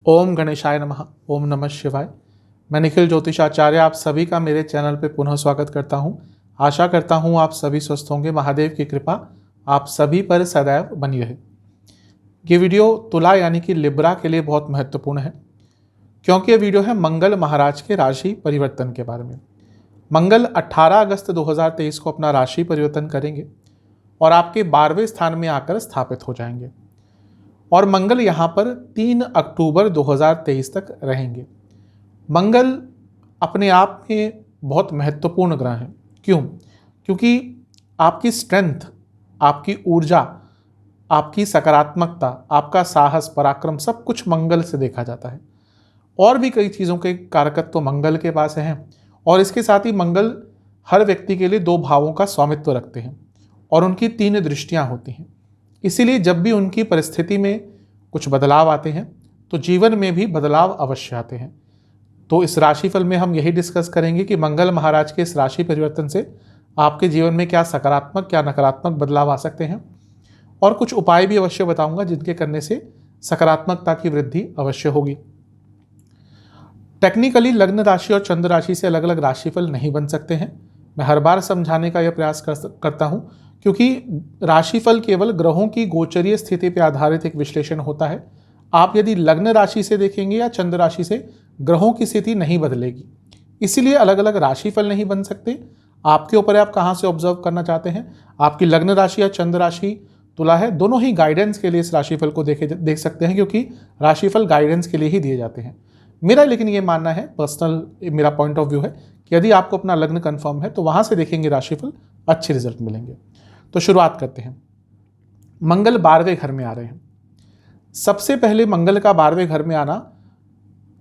ओम गणेशाय नमः। ओम नमः शिवाय। मैं निखिल ज्योतिषाचार्य आप सभी का मेरे चैनल पे पुनः स्वागत करता हूं। आशा करता हूं आप सभी स्वस्थ होंगे। महादेव की कृपा आप सभी पर सदैव बनी रहे। ये वीडियो तुला यानी कि लिब्रा के लिए बहुत महत्वपूर्ण है, क्योंकि ये वीडियो है मंगल महाराज के राशि परिवर्तन के बारे में। मंगल 18 अगस्त 2023 को अपना राशि परिवर्तन करेंगे और आपके 12वें स्थान में आकर स्थापित हो जाएंगे और मंगल यहाँ पर 3 अक्टूबर 2023 तक रहेंगे। मंगल अपने आप में बहुत महत्वपूर्ण ग्रह है। क्यों? क्योंकि आपकी स्ट्रेंथ, आपकी ऊर्जा, आपकी सकारात्मकता, आपका साहस, पराक्रम सब कुछ मंगल से देखा जाता है। और भी कई चीज़ों के कारकत्व तो मंगल के पास हैं और इसके साथ ही मंगल हर व्यक्ति के लिए 2 भावों का स्वामित्व रखते हैं और उनकी 3 दृष्टियाँ होती हैं। इसीलिए जब भी उनकी परिस्थिति में कुछ बदलाव आते हैं तो जीवन में भी बदलाव अवश्य आते हैं। तो इस राशिफल में हम यही डिस्कस करेंगे कि मंगल महाराज के इस राशि परिवर्तन से आपके जीवन में क्या सकारात्मक क्या नकारात्मक बदलाव आ सकते हैं और कुछ उपाय भी अवश्य बताऊंगा जिनके करने से सकारात्मकता की वृद्धि अवश्य होगी। टेक्निकली लग्न राशि और चंद्र राशि से अलग अलग राशिफल नहीं बन सकते हैं। मैं हर बार समझाने का यह प्रयास करता हूं, क्योंकि राशिफल केवल ग्रहों की गोचरीय स्थिति पर आधारित एक विश्लेषण होता है। आप यदि लग्न राशि से देखेंगे या चंद्र राशि से, ग्रहों की स्थिति नहीं बदलेगी। इसीलिए अलग अलग राशिफल नहीं बन सकते। आपके ऊपर है आप कहाँ से ऑब्जर्व करना चाहते हैं। आपकी लग्न राशि या चंद्र राशि तुला है, दोनों ही गाइडेंस के लिए इस राशिफल को देख सकते हैं, क्योंकि राशिफल गाइडेंस के लिए ही दिए जाते हैं। मेरा लेकिन ये मानना है, पर्सनल मेरा पॉइंट ऑफ व्यू है कि यदि आपको अपना लग्न कंफर्म है तो वहाँ से देखेंगे राशिफल, अच्छे रिजल्ट मिलेंगे। तो शुरुआत करते हैं। मंगल 12वें घर में आ रहे हैं। सबसे पहले मंगल का 12वें घर में आना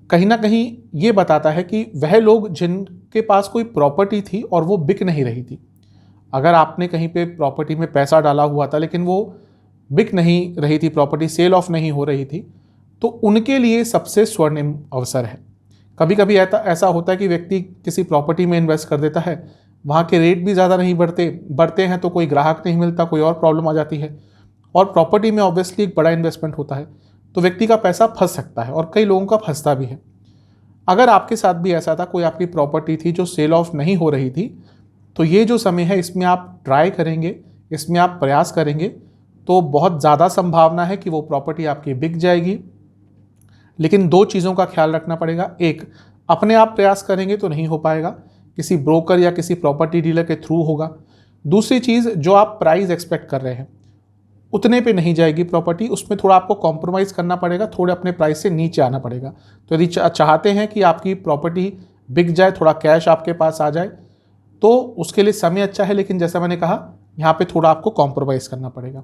कहीं ना कहीं ये बताता है कि वह लोग जिनके पास कोई प्रॉपर्टी थी और वो बिक नहीं रही थी, अगर आपने कहीं पे प्रॉपर्टी में पैसा डाला हुआ था लेकिन वो बिक नहीं रही थी, प्रॉपर्टी सेल ऑफ नहीं हो रही थी, तो उनके लिए सबसे स्वर्णिम अवसर है। कभी कभी ऐसा होता है कि व्यक्ति किसी प्रॉपर्टी में इन्वेस्ट कर देता है, वहाँ के रेट भी ज़्यादा नहीं बढ़ते हैं तो कोई ग्राहक नहीं मिलता, कोई और प्रॉब्लम आ जाती है और प्रॉपर्टी में ऑब्वियसली एक बड़ा इन्वेस्टमेंट होता है, तो व्यक्ति का पैसा फंस सकता है और कई लोगों का फंसता भी है। अगर आपके साथ भी ऐसा था, कोई आपकी प्रॉपर्टी थी जो सेल ऑफ नहीं हो रही थी, तो ये जो समय है इसमें आप ट्राई करेंगे, इसमें आप प्रयास करेंगे तो बहुत ज़्यादा संभावना है कि वो प्रॉपर्टी आपकी बिक जाएगी। लेकिन 2 चीज़ों का ख्याल रखना पड़ेगा। एक, अपने आप प्रयास करेंगे तो नहीं हो पाएगा, किसी ब्रोकर या किसी प्रॉपर्टी डीलर के थ्रू होगा। दूसरी चीज़, जो आप प्राइस एक्सपेक्ट कर रहे हैं उतने पे नहीं जाएगी प्रॉपर्टी, उसमें थोड़ा आपको कॉम्प्रोमाइज़ करना पड़ेगा, थोड़े अपने प्राइस से नीचे आना पड़ेगा। तो यदि चाहते हैं कि आपकी प्रॉपर्टी बिक जाए, थोड़ा कैश आपके पास आ जाए, तो उसके लिए समय अच्छा है, लेकिन जैसा मैंने कहा यहाँ पे थोड़ा आपको कॉम्प्रोमाइज़ करना पड़ेगा।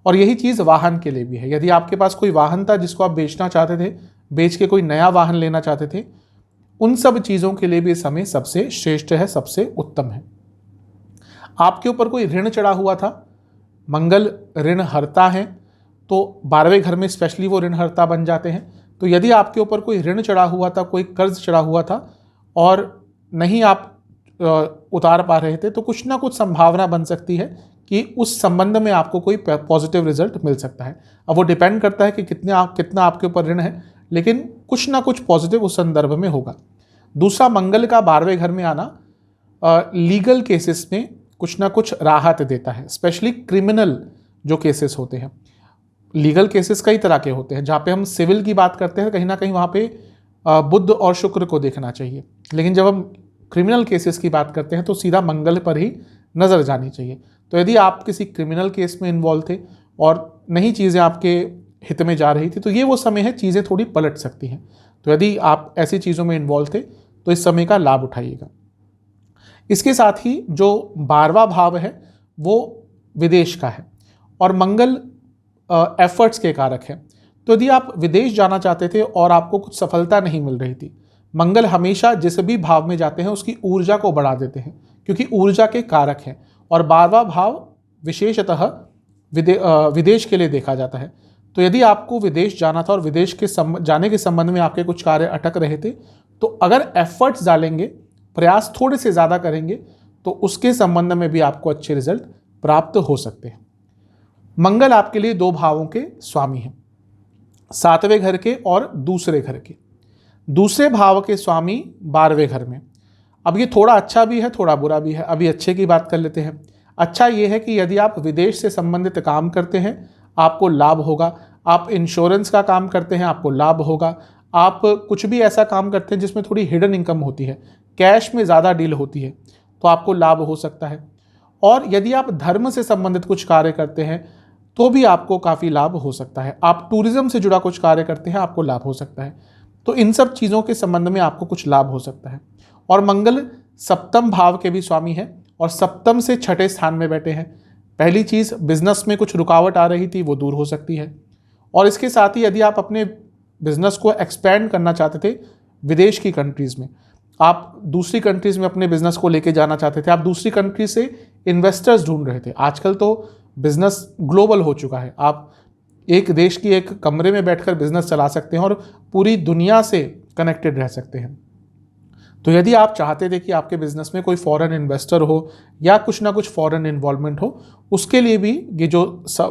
और यही चीज़ वाहन के लिए भी है। यदि आपके पास कोई वाहन था जिसको आप बेचना चाहते थे, बेच के कोई नया वाहन लेना चाहते थे, उन सब चीज़ों के लिए भी समय सबसे श्रेष्ठ है, सबसे उत्तम है। आपके ऊपर कोई ऋण चढ़ा हुआ था, मंगल ऋण हरता है, तो 12वें घर में स्पेशली वो ऋण हरता बन जाते हैं। तो यदि आपके ऊपर कोई ऋण चढ़ा हुआ था, कोई कर्ज चढ़ा हुआ था और नहीं आप उतार पा रहे थे, तो कुछ ना कुछ संभावना बन सकती है कि उस संबंध में आपको कोई पॉजिटिव रिजल्ट मिल सकता है। अब वो डिपेंड करता है कि कितना आपके ऊपर ऋण है, लेकिन कुछ ना कुछ पॉजिटिव उस संदर्भ में होगा। दूसरा, मंगल का 12वें घर में आना लीगल केसेस में कुछ ना कुछ राहत देता है, स्पेशली क्रिमिनल जो केसेस होते हैं। लीगल केसेस कई तरह के होते हैं, जहाँ पे हम सिविल की बात करते हैं कहीं ना कहीं वहाँ पे बुध और शुक्र को देखना चाहिए, लेकिन जब हम क्रिमिनल केसेस की बात करते हैं तो सीधा मंगल पर ही नज़र जानी चाहिए। तो यदि आप किसी क्रिमिनल केस में इन्वॉल्व थे और नहीं चीज़ें आपके हित में जा रही थी, तो ये वो समय है, चीज़ें थोड़ी पलट सकती हैं। तो यदि आप ऐसी चीज़ों में इन्वॉल्व थे तो इस समय का लाभ उठाइएगा। इसके साथ ही जो 12वां भाव है वो विदेश का है और मंगल एफर्ट्स के कारक है। तो यदि आप विदेश जाना चाहते थे और आपको कुछ सफलता नहीं मिल रही थी, मंगल हमेशा जिस भी भाव में जाते हैं उसकी ऊर्जा को बढ़ा देते हैं, क्योंकि ऊर्जा के कारक हैं और 12वां भाव विशेषतः विदेश के लिए देखा जाता है। तो यदि आपको विदेश जाना था और विदेश के जाने के संबंध में आपके कुछ कार्य अटक रहे थे, तो अगर एफर्ट्स डालेंगे, प्रयास थोड़े से ज़्यादा करेंगे, तो उसके संबंध में भी आपको अच्छे रिजल्ट प्राप्त हो सकते हैं। मंगल आपके लिए 2 भावों के स्वामी हैं। 7वें घर के और दूसरे घर के। दूसरे भाव के स्वामी 12वें घर में। अब ये थोड़ा अच्छा भी है, थोड़ा बुरा भी है। अभी अच्छे की बात कर लेते हैं। अच्छा ये है कि यदि आप विदेश से संबंधित काम करते हैं आपको लाभ होगा। आप इंश्योरेंस का काम करते हैं आपको लाभ होगा। आप कुछ भी ऐसा काम करते हैं जिसमें थोड़ी हिडन इनकम होती है, कैश में ज़्यादा डील होती है, तो आपको लाभ हो सकता है। और यदि आप धर्म से संबंधित कुछ कार्य करते हैं तो भी आपको काफ़ी लाभ हो सकता है। आप टूरिज्म से जुड़ा कुछ कार्य करते हैं आपको लाभ हो सकता है। तो इन सब चीज़ों के संबंध में आपको कुछ लाभ हो सकता है। और मंगल सप्तम भाव के भी स्वामी है और सप्तम से छठे स्थान में बैठे हैं। पहली चीज़, बिजनेस में कुछ रुकावट आ रही थी वो दूर हो सकती है। और इसके साथ ही यदि आप अपने बिजनेस को एक्सपेंड करना चाहते थे विदेश की कंट्रीज़ में, आप दूसरी कंट्रीज़ में अपने बिजनेस को लेके जाना चाहते थे, आप दूसरी कंट्री से इन्वेस्टर्स ढूंढ रहे थे। आजकल तो बिजनेस ग्लोबल हो चुका है। आप एक देश की एक कमरे में बैठकर बिजनेस चला सकते हैं और पूरी दुनिया से कनेक्टेड रह सकते हैं। तो यदि आप चाहते थे कि आपके बिजनेस में कोई फॉरेन इन्वेस्टर हो या कुछ ना कुछ फॉरेन इन्वॉल्वमेंट हो, उसके लिए भी ये जो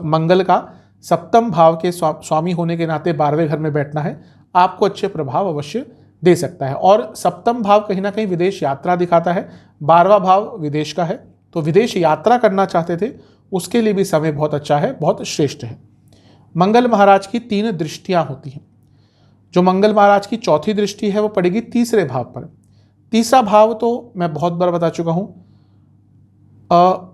मंगल का सप्तम भाव के स्वामी होने के नाते 12वें घर में बैठना है आपको अच्छे प्रभाव अवश्य दे सकता है। और सप्तम भाव कहीं ना कहीं विदेश यात्रा दिखाता है, 12वां भाव विदेश का है, तो विदेश यात्रा करना चाहते थे उसके लिए भी समय बहुत अच्छा है, बहुत श्रेष्ठ है। मंगल महाराज की 3 दृष्टियां होती हैं। जो मंगल महाराज की चौथी दृष्टि है वो पड़ेगी तीसरे भाव पर। तीसरा भाव तो मैं बहुत बार बता चुका हूं,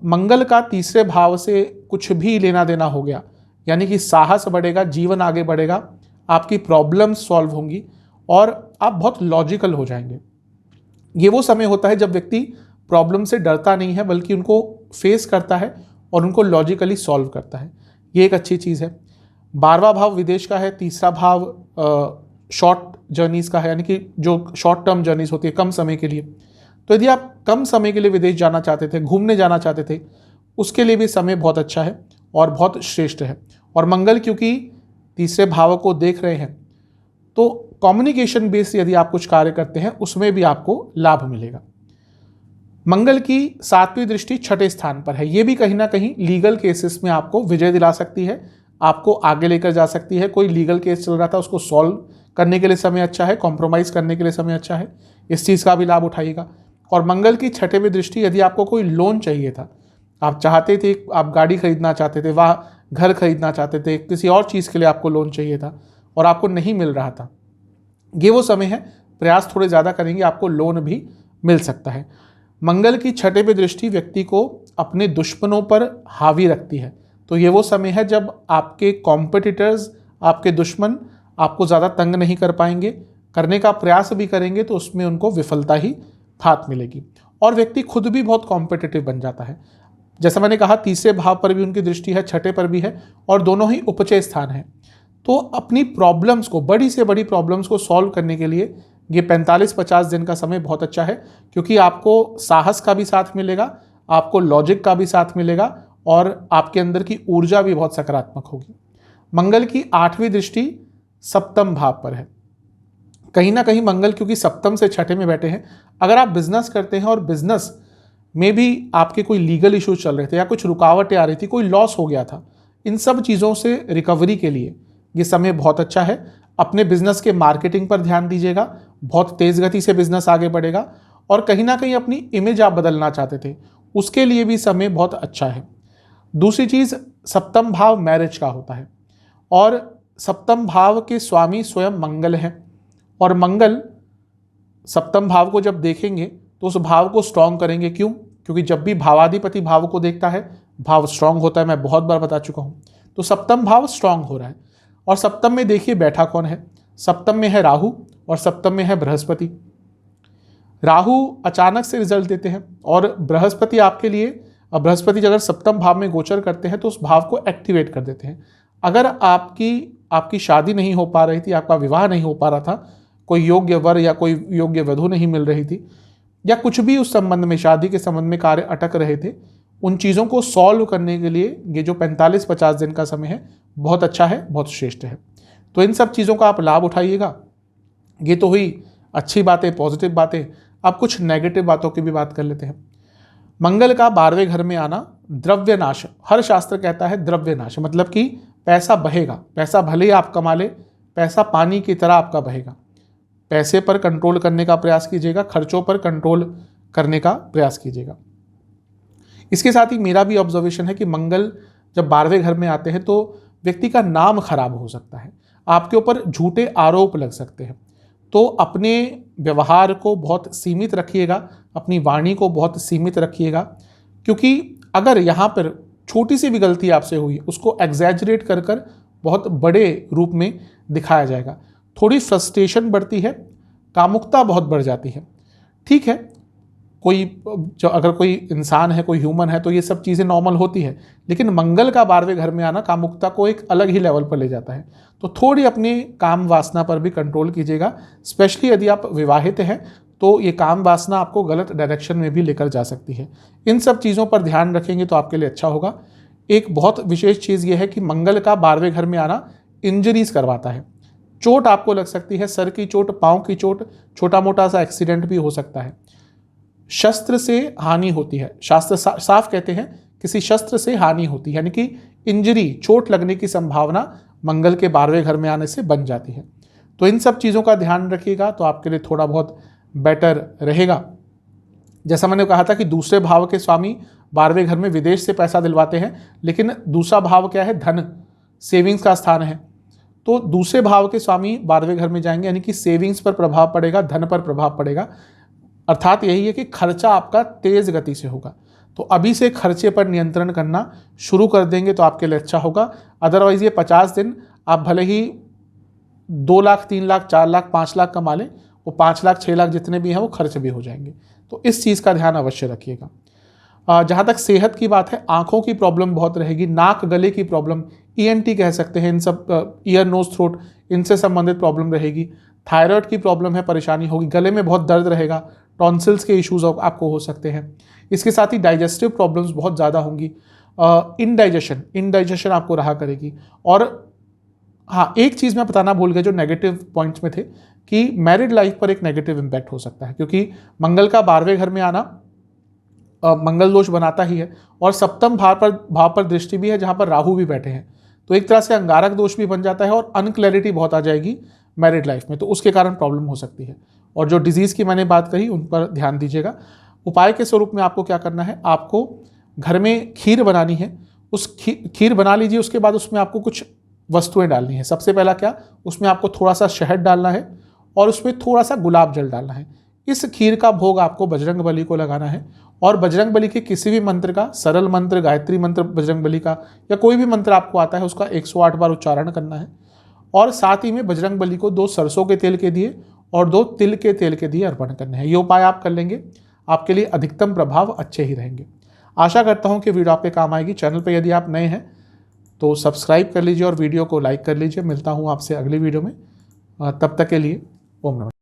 मंगल का तीसरे भाव से कुछ भी लेना देना हो गया, यानी कि साहस बढ़ेगा, जीवन आगे बढ़ेगा, आपकी प्रॉब्लम्स सॉल्व होंगी और आप बहुत लॉजिकल हो जाएंगे। ये वो समय होता है जब व्यक्ति प्रॉब्लम से डरता नहीं है बल्कि उनको फेस करता है और उनको लॉजिकली सॉल्व करता है। ये एक अच्छी चीज़ है। 12वां भाव विदेश का है, तीसरा भाव शॉर्ट जर्नीज़ का है, यानी कि जो शॉर्ट टर्म जर्नीज़ होती है कम समय के लिए। तो यदि आप कम समय के लिए विदेश जाना चाहते थे, घूमने जाना चाहते थे, उसके लिए भी समय बहुत अच्छा है और बहुत श्रेष्ठ है। और मंगल क्योंकि तीसरे भाव को देख रहे हैं तो कम्युनिकेशन बेस यदि आप कुछ कार्य करते हैं उसमें भी आपको लाभ मिलेगा। मंगल की 7वीं दृष्टि छठे स्थान पर है। ये भी कहीं ना कहीं लीगल केसेस में आपको विजय दिला सकती है, आपको आगे लेकर जा सकती है। कोई लीगल केस चल रहा था उसको सॉल्व करने के लिए समय अच्छा है, कॉम्प्रोमाइज़ करने के लिए समय अच्छा है, इस चीज़ का भी लाभ उठाइएगा। और मंगल की 6वीं दृष्टि, यदि आपको कोई लोन चाहिए था, आप चाहते थे, आप गाड़ी खरीदना चाहते थे, वहाँ घर खरीदना चाहते थे, किसी और चीज़ के लिए आपको लोन चाहिए था और आपको नहीं मिल रहा था, ये वो समय है, प्रयास थोड़े ज़्यादा करेंगे आपको लोन भी मिल सकता है। मंगल की 6वीं दृष्टि व्यक्ति को अपने दुश्मनों पर हावी रखती है, तो ये वो समय है जब आपके कॉम्पिटिटर्स, आपके दुश्मन आपको ज़्यादा तंग नहीं कर पाएंगे, करने का प्रयास भी करेंगे तो उसमें उनको विफलता ही हाथ मिलेगी और व्यक्ति खुद भी बहुत कॉम्पिटिटिव बन जाता है। जैसा मैंने कहा तीसरे भाव पर भी उनकी दृष्टि है, छठे पर भी है और दोनों ही उपचय स्थान है। तो अपनी प्रॉब्लम्स को, बड़ी से बड़ी प्रॉब्लम्स को सॉल्व करने के लिए ये 45-50 दिन का समय बहुत अच्छा है, क्योंकि आपको साहस का भी साथ मिलेगा, आपको लॉजिक का भी साथ मिलेगा और आपके अंदर की ऊर्जा भी बहुत सकारात्मक होगी। मंगल की 8वीं दृष्टि सप्तम भाव पर है। कहीं ना कहीं मंगल क्योंकि सप्तम से छठे में बैठे हैं, अगर आप बिजनेस करते हैं और बिजनेस में भी आपके कोई लीगल इश्यूज चल रहे थे या कुछ रुकावटें आ रही थी, कोई लॉस हो गया था, इन सब चीज़ों से रिकवरी के लिए ये समय बहुत अच्छा है। अपने बिजनेस के मार्केटिंग पर ध्यान दीजिएगा, बहुत तेज़ गति से बिजनेस आगे बढ़ेगा और कहीं ना कहीं अपनी इमेज आप बदलना चाहते थे, उसके लिए भी समय बहुत अच्छा है। दूसरी चीज़, सप्तम भाव मैरिज का होता है और सप्तम भाव के स्वामी स्वयं मंगल हैं और मंगल सप्तम भाव को जब देखेंगे तो उस भाव को स्ट्रांग करेंगे। क्यों? क्योंकि जब भी भावाधिपति भाव को देखता है भाव स्ट्रांग होता है, मैं बहुत बार बता चुका हूं। तो सप्तम भाव स्ट्रांग हो रहा है और सप्तम में देखिए बैठा कौन है, सप्तम में है राहु और सप्तम में है बृहस्पति। राहु अचानक से रिजल्ट देते हैं और बृहस्पति आपके लिए, बृहस्पति अगर सप्तम भाव में गोचर करते हैं तो उस भाव को एक्टिवेट कर देते हैं। अगर आपकी शादी नहीं हो पा रही थी, आपका विवाह नहीं हो पा रहा था, कोई योग्य वर या कोई योग्य वधू नहीं मिल रही थी या कुछ भी उस संबंध में, शादी के संबंध में कार्य अटक रहे थे, उन चीज़ों को सॉल्व करने के लिए ये जो 45-50 दिन का समय है बहुत अच्छा है, बहुत श्रेष्ठ है। तो इन सब चीज़ों का आप लाभ उठाइएगा। ये तो हुई अच्छी बातें, पॉजिटिव बातें। अब कुछ नेगेटिव बातों की भी बात कर लेते हैं। मंगल का 12वें घर में आना द्रव्य नाश, हर शास्त्र कहता है द्रव्य नाश, मतलब कि पैसा बहेगा, पैसा भले ही आप कमा ले पैसा पानी की तरह आपका बहेगा। पैसे पर कंट्रोल करने का प्रयास कीजिएगा, खर्चों पर कंट्रोल करने का प्रयास कीजिएगा। इसके साथ ही मेरा भी ऑब्जर्वेशन है कि मंगल जब 12वें घर में आते हैं तो व्यक्ति का नाम खराब हो सकता है, आपके ऊपर झूठे आरोप लग सकते हैं। तो अपने व्यवहार को बहुत सीमित रखिएगा, अपनी वाणी को बहुत सीमित रखिएगा, क्योंकि अगर यहाँ पर छोटी सी भी गलती आपसे हुई उसको एग्जैजरेट कर कर बहुत बड़े रूप में दिखाया जाएगा। थोड़ी फ्रस्ट्रेशन बढ़ती है, कामुकता बहुत बढ़ जाती है। ठीक है, अगर कोई इंसान है, कोई ह्यूमन है, तो ये सब चीज़ें नॉर्मल होती है, लेकिन मंगल का 12वें घर में आना कामुकता को एक अलग ही लेवल पर ले जाता है। तो थोड़ी अपनी काम वासना पर भी कंट्रोल कीजिएगा। स्पेशली यदि आप विवाहित हैं तो ये काम वासना आपको गलत डायरेक्शन में भी लेकर जा सकती है। इन सब चीज़ों पर ध्यान रखेंगे तो आपके लिए अच्छा होगा। एक बहुत विशेष चीज़ ये है कि मंगल का 12वें घर में आना इंजरीज करवाता है। चोट आपको लग सकती है, सर की चोट, पाँव की चोट, छोटा मोटा सा एक्सीडेंट भी हो सकता है। शस्त्र से हानि होती है, शास्त्र साफ कहते हैं किसी शस्त्र से हानि होती है, यानी कि इंजरी, चोट लगने की संभावना मंगल के 12वें घर में आने से बन जाती है। तो इन सब चीज़ों का ध्यान रखिएगा तो आपके लिए थोड़ा बहुत बेटर रहेगा। जैसा मैंने कहा था कि दूसरे भाव के स्वामी 12वें घर में विदेश से पैसा दिलवाते हैं, लेकिन दूसरा भाव क्या है? धन, सेविंग्स का स्थान है। तो दूसरे भाव के स्वामी 12वें घर में जाएंगे, यानी कि सेविंग्स पर प्रभाव पड़ेगा, धन पर प्रभाव पड़ेगा। अर्थात यही है कि खर्चा आपका तेज गति से होगा। तो अभी से खर्चे पर नियंत्रण करना शुरू कर देंगे तो आपके लिए अच्छा होगा। अदरवाइज ये 50 दिन आप भले ही 2 लाख, 3 लाख, 4 लाख, 5 लाख कमा लें, वो 5 लाख, 6 लाख जितने भी हैं वो खर्च भी हो जाएंगे। तो इस चीज़ का ध्यान अवश्य रखिएगा। जहाँ तक सेहत की बात है, आंखों की प्रॉब्लम बहुत रहेगी, नाक गले की प्रॉब्लम, ENT कह सकते हैं, इन सब ईयर नोज थ्रोट, इनसे संबंधित प्रॉब्लम रहेगी। थायराइड की प्रॉब्लम है, परेशानी होगी, गले में बहुत दर्द रहेगा, टॉन्सिल्स के इश्यूज आपको हो सकते हैं। इसके साथ ही डाइजेस्टिव प्रॉब्लम्स बहुत ज़्यादा होंगी। इनडाइजेशन आपको रहा करेगी। और हाँ, एक चीज़ मैं बताना भूल गया जो नेगेटिव पॉइंट्स में थे, कि मैरिड लाइफ पर एक नेगेटिव इम्पैक्ट हो सकता है, क्योंकि मंगल का 12वें घर में आना मंगल दोष बनाता ही है, और सप्तम भाव पर दृष्टि भी है जहाँ पर राहु भी बैठे हैं। तो एक तरह से अंगारक दोष भी बन जाता है और अनक्लैरिटी बहुत आ जाएगी मैरिड लाइफ में, तो उसके कारण प्रॉब्लम हो सकती है। और जो डिजीज़ की मैंने बात कही उन पर ध्यान दीजिएगा। उपाय के स्वरूप में आपको क्या करना है, आपको घर में खीर बनानी है, उस खीर बना लीजिए। उसके बाद उसमें आपको कुछ वस्तुएं डालनी है। सबसे पहला क्या, उसमें आपको थोड़ा सा शहद डालना है और उसमें थोड़ा सा गुलाब जल डालना है। इस खीर का भोग आपको बजरंग बली को लगाना है, और बजरंग बली के किसी भी मंत्र का, सरल मंत्र, गायत्री मंत्र बजरंग बली का, या कोई भी मंत्र आपको आता है उसका 108 बार उच्चारण करना है। और साथ ही में बजरंग बली को 2 सरसों के तेल के दिए और 2 तिल के तेल के दिए अर्पण करने हैं। ये उपाय आप कर लेंगे, आपके लिए अधिकतम प्रभाव अच्छे ही रहेंगे। आशा करता हूँ कि वीडियो आपके काम आएगी। चैनल पर यदि आप नए हैं तो सब्सक्राइब कर लीजिए और वीडियो को लाइक कर लीजिए। मिलता हूँ आपसे अगली वीडियो में, तब तक के लिए ओम नमः।